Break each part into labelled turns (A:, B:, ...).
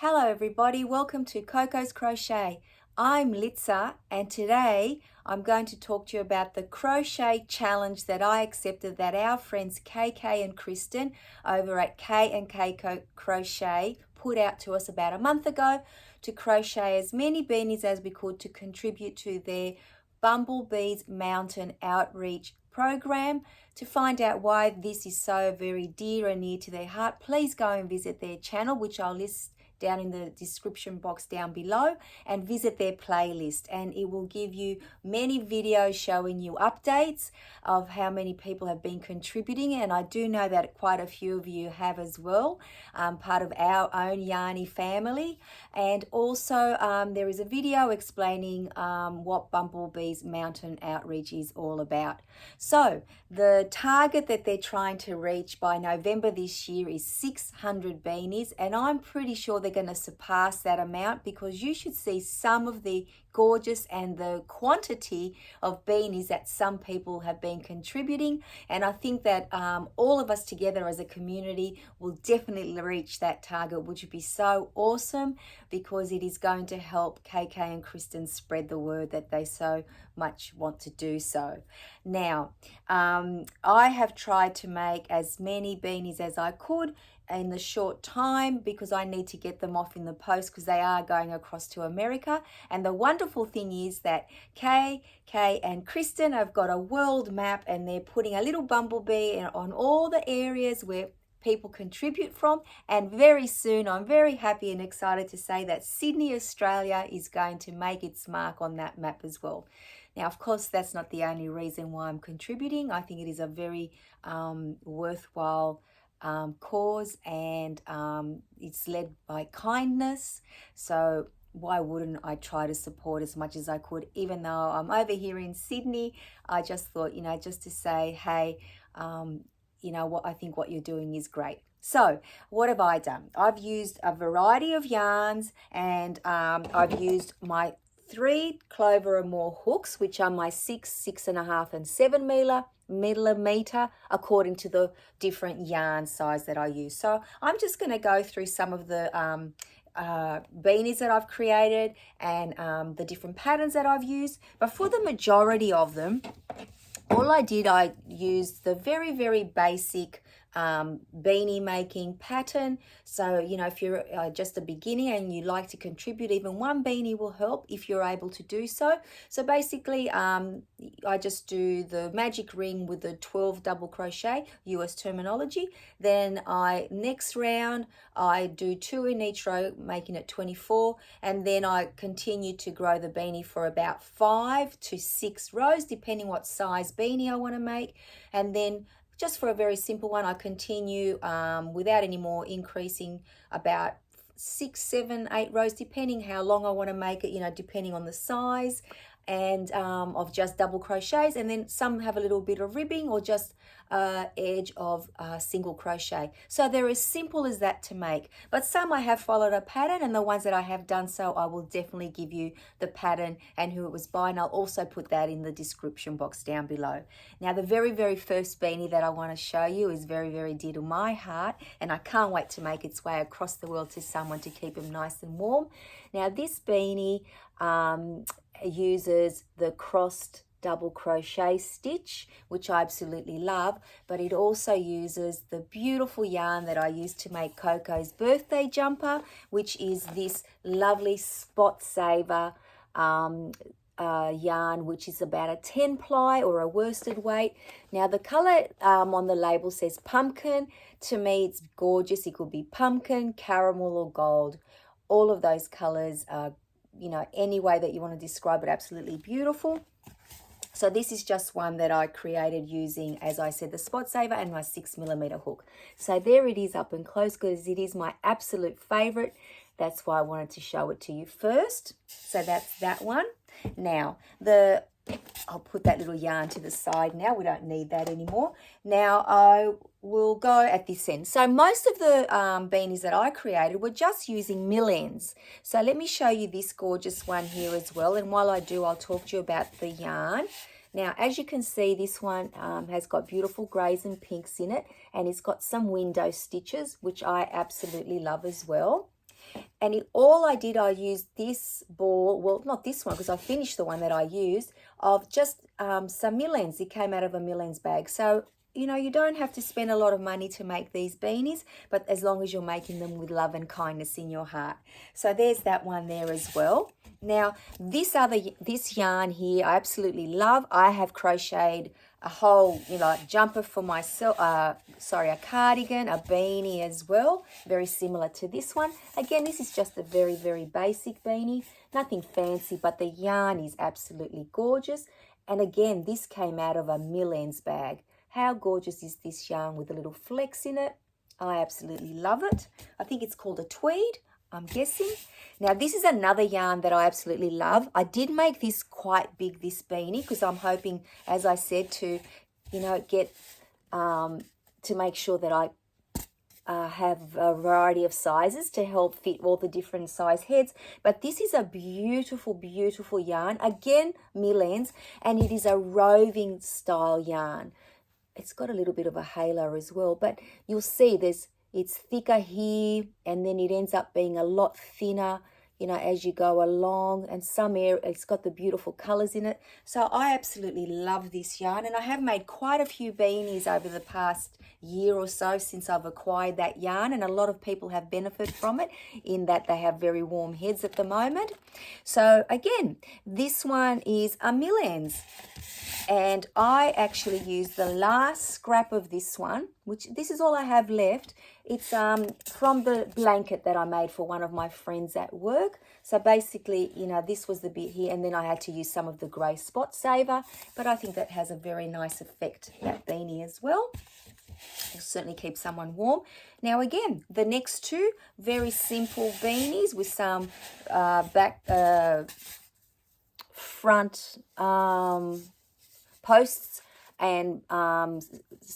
A: Hello everybody, welcome to KK's Crochet. I'm Litza and today I'm going to talk to you about the crochet challenge that I accepted that our friends KK and Kristen over at KK Crochet put out to us about a month ago to crochet as many beanies as we could to contribute to their Bumblebee's Mountain Outreach program. To find out why this is so very dear and near to their heart, please go and visit their channel, which I'll list down in the description box down below, and visit their playlist, and it will give you many videos showing you updates of how many people have been contributing, and I do know that quite a few of you have as well, part of our own Yarny family. And also there is a video explaining what Bumblebee's Mountain Outreach is all about. So the target that they're trying to reach by November this year is 600 beanies, and I'm pretty sure they're going to surpass that amount, because you should see some of the gorgeous and the quantity of beanies that some people have been contributing, and I think that all of us together as a community will definitely reach that target, which would be so awesome, because it is going to help KK and Kristen spread the word that they so much want to do so. Now I have tried to make as many beanies as I could in the short time, because I need to get them off in the post, because they are going across to America. And the wonderful thing is that KK and Kristen have got a world map, and they're putting a little bumblebee on all the areas where people contribute from. And very soon, I'm very happy and excited to say that Sydney, Australia is going to make its mark on that map as well. Now, of course, that's not the only reason why I'm contributing. I think it is a very worthwhile cause, and it's led by kindness. So why wouldn't I try to support as much as I could? Even though I'm over here in Sydney, I just thought, just to say, hey, what I think what you're doing is great. So what have I done? I've used a variety of yarns, and I've used my 3 clover or more hooks, which are my 6, 6.5 and 7 millimeter, according to the different yarn size that I use. So I'm just going to go through some of the beanies that I've created and the different patterns that I've used. But for the majority of them, I used the very, very basic beanie making pattern. So if you're just a beginner and you like to contribute, even one beanie will help if you're able to do so. So basically I just do the magic ring with the 12 double crochet, US terminology. Then next round I do 2 in each row, making it 24, and then I continue to grow the beanie for about 5 to 6 rows, depending what size beanie I want to make. And then just for a very simple one, I continue without any more increasing, about 6, 7, 8 rows, depending how long I want to make it, depending on the size, and of just double crochets. And then some have a little bit of ribbing or just edge of single crochet. So they're as simple as that to make, but some I have followed a pattern, and the ones that I have done so, I will definitely give you the pattern and who it was by, and I'll also put that in the description box down below. Now the very, very first beanie that I want to show you is very, very dear to my heart, and I can't wait to make its way across the world to someone to keep them nice and warm. Now this beanie uses the crossed double crochet stitch, which I absolutely love, but it also uses the beautiful yarn that I used to make Coco's birthday jumper, which is this lovely Spot Saver yarn, which is about a 10 ply or a worsted weight. Now the color on the label says pumpkin. To me it's gorgeous. It could be pumpkin, caramel or gold. All of those colors are, any way that you want to describe it, absolutely beautiful. So this is just one that I created using, as I said, the Spot Saver and my 6 millimeter hook. So there it is up and close, because it is my absolute favorite. That's why I wanted to show it to you first. So that's that one. Now I'll put that little yarn to the side now. We don't need that anymore. Now I will go at this end. So most of the beanies that I created were just using mill ends. So let me show you this gorgeous one here as well. And while I do, I'll talk to you about the yarn. Now, as you can see, this one has got beautiful greys and pinks in it, and it's got some window stitches, which I absolutely love as well. And all I did, I used this ball, well, not this one because I finished the one that I used, of just some millends. It came out of a millends bag. So, you know, you don't have to spend a lot of money to make these beanies, but as long as you're making them with love and kindness in your heart. So there's that one there as well. Now, this yarn here, I absolutely love. I have crocheted a whole, you know, jumper for myself, a cardigan, a beanie as well, very similar to this one. Again, this is just a very, very basic beanie, nothing fancy, but the yarn is absolutely gorgeous. And again, this came out of a millends bag. How gorgeous is this yarn with a little flex in it? I absolutely love it. I think it's called a tweed, I'm guessing. Now, this is another yarn that I absolutely love. I did make this quite big, this beanie, because I'm hoping, as I said, to, you know, get, to make sure that I have a variety of sizes to help fit all the different size heads. But this is a beautiful, beautiful yarn. Again, millends, and it is a roving style yarn. It's got a little bit of a halo as well, but you'll see it's thicker here, and then it ends up being a lot thinner, you know, as you go along, and it's got the beautiful colors in it. So I absolutely love this yarn, and I have made quite a few beanies over the past year or so since I've acquired that yarn, and a lot of people have benefited from it in that they have very warm heads at the moment. So again, this one is a millends. And I actually used the last scrap of this one, which this is all I have left. It's from the blanket that I made for one of my friends at work. So basically, you know, this was the bit here, and then I had to use some of the grey spot saver. But I think that has a very nice effect, that beanie as well. It'll certainly keep someone warm. Now again, the next two, very simple beanies with some front posts and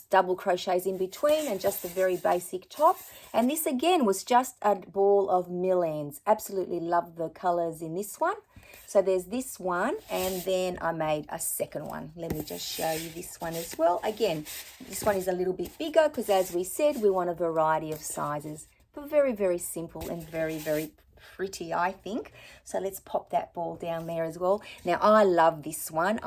A: double crochets in between, and just a very basic top. And this again was just a ball of millends. Absolutely love the colors in this one. So there's this one, and then I made a second one. Let me just show you this one as well. Again, this one is a little bit bigger because, as we said, we want a variety of sizes, but very, very simple and very, very pretty, I think. So let's pop that ball down there as well. Now, I love this one.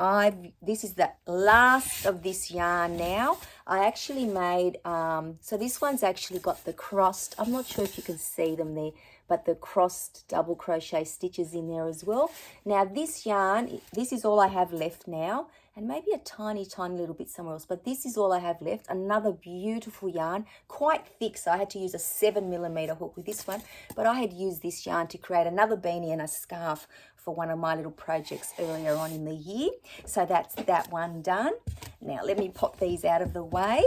A: This is the last of this yarn now. I actually made, so this one's actually got the crossed, I'm not sure if you can see them there, but the crossed double crochet stitches in there as well. Now, this yarn, this is all I have left now, and maybe a tiny, tiny little bit somewhere else, but this is all I have left. Another beautiful yarn, quite thick, so I had to use a 7mm hook with this one, but I had used this yarn to create another beanie and a scarf for one of my little projects earlier on in the year. So that's that one done. Now, let me pop these out of the way.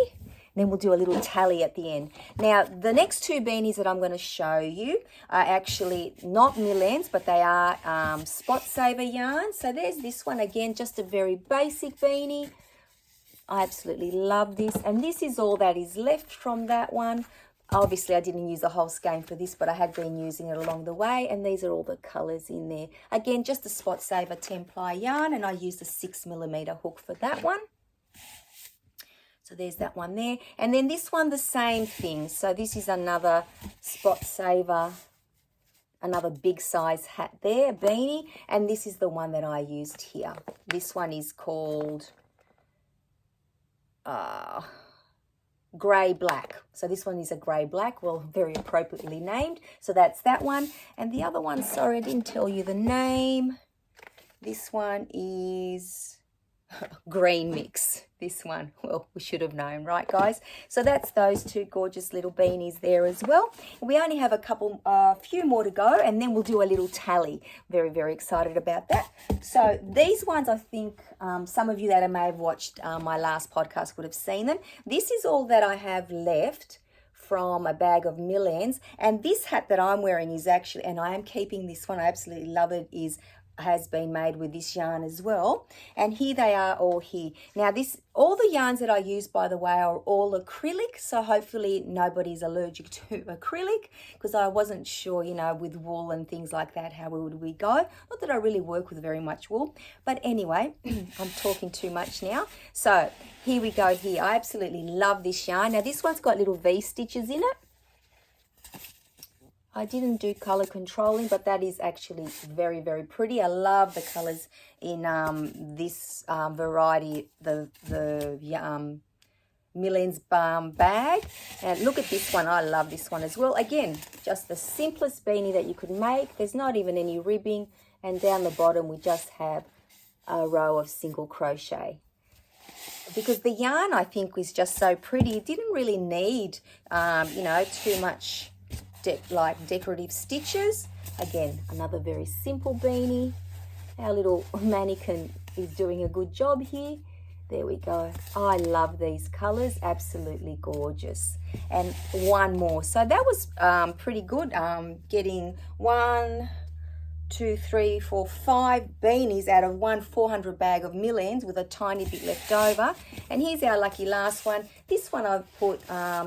A: Then we'll do a little tally at the end. Now, the next two beanies that I'm going to show you are actually not millends, but they are spot saver yarn. So there's this one again, just a very basic beanie. I absolutely love this. And this is all that is left from that one. Obviously, I didn't use the whole skein for this, but I had been using it along the way. And these are all the colours in there. Again, just a spot saver 10-ply yarn, and I used a 6mm hook for that one. So there's that one there. And then this one, the same thing. So this is another spot saver, another big size hat there, beanie. And this is the one that I used here. This one is called grey black. So this one is a grey black, well, very appropriately named. So that's that one. And the other one, sorry, I didn't tell you the name. This one is green mix. This one, well, we should have known, right, guys? So that's those two gorgeous little beanies there as well. We only have a few more to go, and then we'll do a little tally. Very, very excited about that. So these ones, I think some of you that may have watched my last podcast would have seen them. This is all that I have left from a bag of millends, and this hat that I'm wearing is actually, and I am keeping this one, I absolutely love it, has been made with this yarn as well. And here they are all here. Now all the yarns that I use, by the way, are all acrylic, so hopefully nobody's allergic to acrylic, because I wasn't sure, you know, with wool and things like that, how would we go? Not that I really work with very much wool, but anyway, I'm talking too much now. So here we go here. I absolutely love this yarn. Now this one's got little V stitches in it. I didn't do color controlling, but that is actually very, very pretty. I love the colors in this variety, the Millions bag. And look at this one. I love this one as well. Again, just the simplest beanie that you could make. There's not even any ribbing, and down the bottom we just have a row of single crochet. Because the yarn, I think, was just so pretty. It didn't really need you know, too much decorative stitches. Again, another very simple beanie. Our little mannequin is doing a good job here. There we go. I love these colors, absolutely gorgeous. And one more. So that was pretty good. Getting 1, 2, 3, 4, 5 beanies out of one 400 bag of Millions with a tiny bit left over. And here's our lucky last one. This one I've put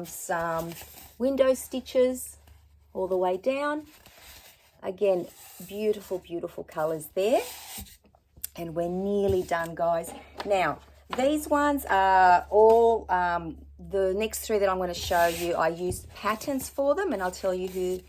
A: some window stitches all the way down. Again, beautiful, beautiful colors there. And we're nearly done, guys. Now, these ones are all, the next 3 that I'm going to show you, I used patterns for them, and I'll tell you who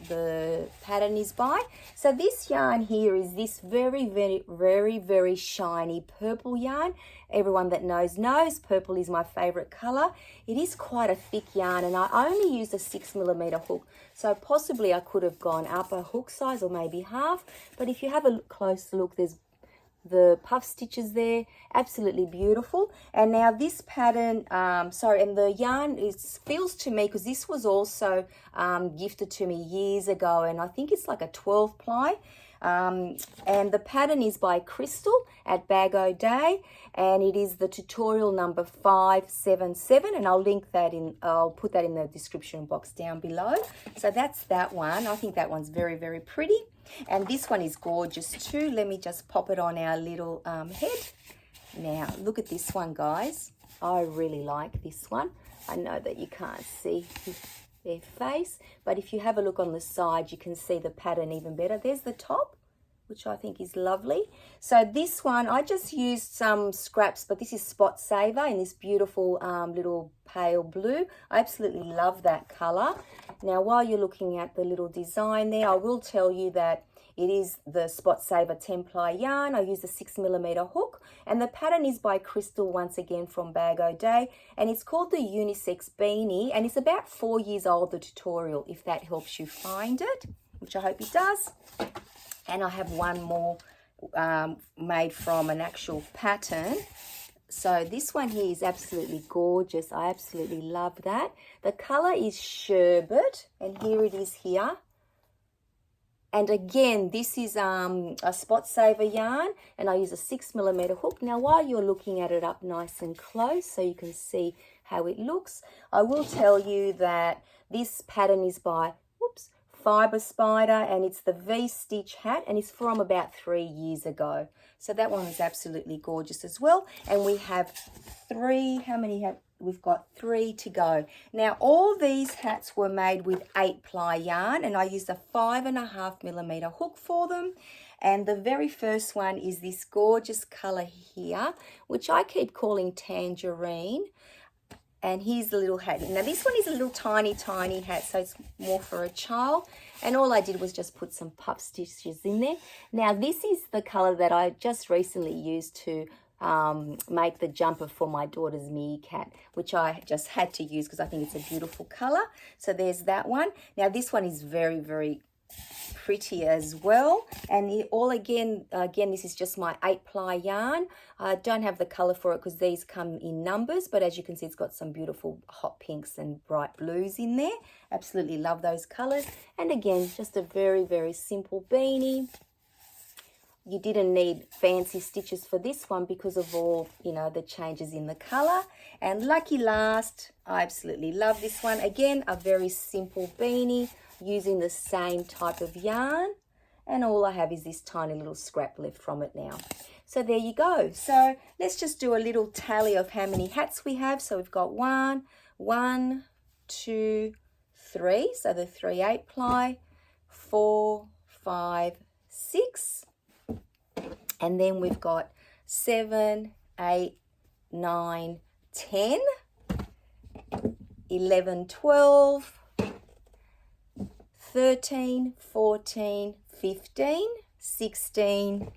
A: the pattern is by. So this yarn here is this very, very, very, very shiny purple yarn. Everyone that knows purple is my favorite color. It is quite a thick yarn, and I only used a 6mm hook, so possibly I could have gone up a hook size or maybe half. But if you have a close look, there's the puff stitches there, absolutely beautiful. And now this pattern, and the yarn, it feels to me, because this was also gifted to me years ago, and I think it's like a 12 ply. And the pattern is by Crystal at Bag O Day, and it is the tutorial number 577, and I'll link that in, I'll put that in the description box down below. So that's that one. I think that one's very, very pretty. And this one is gorgeous too. Let me just pop it on our little head. Now, look at this one, guys. I really like this one. I know that you can't see their face, but if you have a look on the side, you can see the pattern even better. There's the top, which I think is lovely. So this one, I just used some scraps, but this is Spot Saver in this beautiful little pale blue. I absolutely love that color. Now, while you're looking at the little design there, I will tell you that it is the Spot Saver 10 ply yarn. I used a 6mm hook, and the pattern is by Crystal, once again from Bag O Day, and it's called the Unisex Beanie, and it's about 4 years old, the tutorial, if that helps you find it, which I hope it does. And I have one more made from an actual pattern. So this one here is absolutely gorgeous. I absolutely love that. The color is Sherbet, and here it is here. And again, this is a Spot Saver yarn, and I use a 6mm hook. Now, while you're looking at it up nice and close so you can see how it looks, I will tell you that this pattern is by, Fiber Spider, and it's the V-stitch hat, and it's from about 3 years ago. So that one is absolutely gorgeous as well. And we have 3, how many have, we've got 3 to go. Now, all these hats were made with 8 ply yarn, and I used a 5.5mm hook for them. And the very first one is this gorgeous color here, which I keep calling Tangerine. And here's the little hat. Now, this one is a little tiny, tiny hat, so it's more for a child. And all I did was just put some puff stitches in there. Now, this is the color that I just recently used to make the jumper for my daughter's meerkat, which I just had to use because I think it's a beautiful color. So there's that one. Now, this one is very, very pretty as well, and again this is just my 8 ply yarn. I don't have the color for it because these come in numbers, but as you can see, it's got some beautiful hot pinks and bright blues in there. Absolutely love those colors. And again, just a very, very simple beanie. You didn't need fancy stitches for this one because of all, you know, the changes in the color. And lucky last, I absolutely love this one. Again, a very simple beanie using the same type of yarn, and all I have is this tiny little scrap left from it now. So there you go. So let's just do a little tally of how many hats we have. So we've got 1, 2, 3, so the 3 8 ply, 4, 5, 6, and then we've got 7, 8, 9, 10, 11, 12, 13, 14, 15, 16,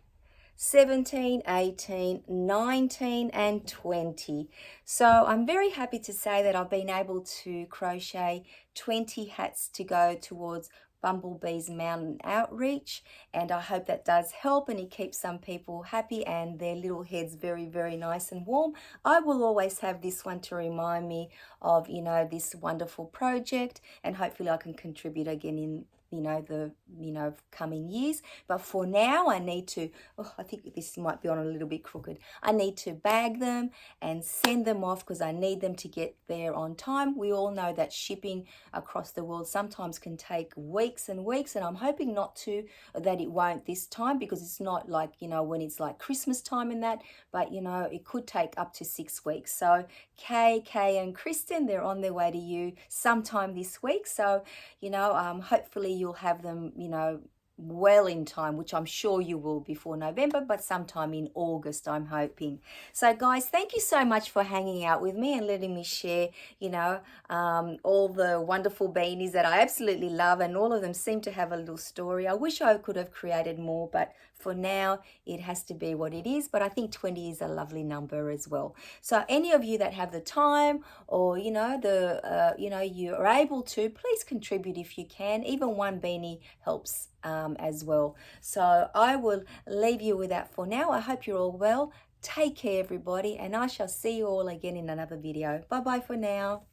A: 17, 18, 19 and 20. So I'm very happy to say that I've been able to crochet 20 hats to go towards Bumblebee's mountain outreach, and I hope that does help and it keeps some people happy and their little heads very, very nice and warm. I will always have this one to remind me of, you know, this wonderful project, and hopefully I can contribute again in the coming years. But for now I need to, I think this might be on a little bit crooked, I need to bag them and send them off because I need them to get there on time. We all know that shipping across the world sometimes can take weeks and weeks, and I'm hoping that it won't this time, because it's not like, when it's like Christmas time and that, but it could take up to 6 weeks. So KK and Kristen, they're on their way to you sometime this week. So hopefully you'll have them well in time, which I'm sure you will before November, but sometime in August I'm hoping. So guys, thank you so much for hanging out with me and letting me share all the wonderful beanies that I absolutely love, and all of them seem to have a little story. I wish I could have created more, but for now it has to be what it is. But I think 20 is a lovely number as well. So any of you that have the time, or you are able to, please contribute if you can. Even one beanie helps as well. So I will leave you with that for now. I hope you're all well. Take care everybody, and I shall see you all again in another video. Bye bye for now.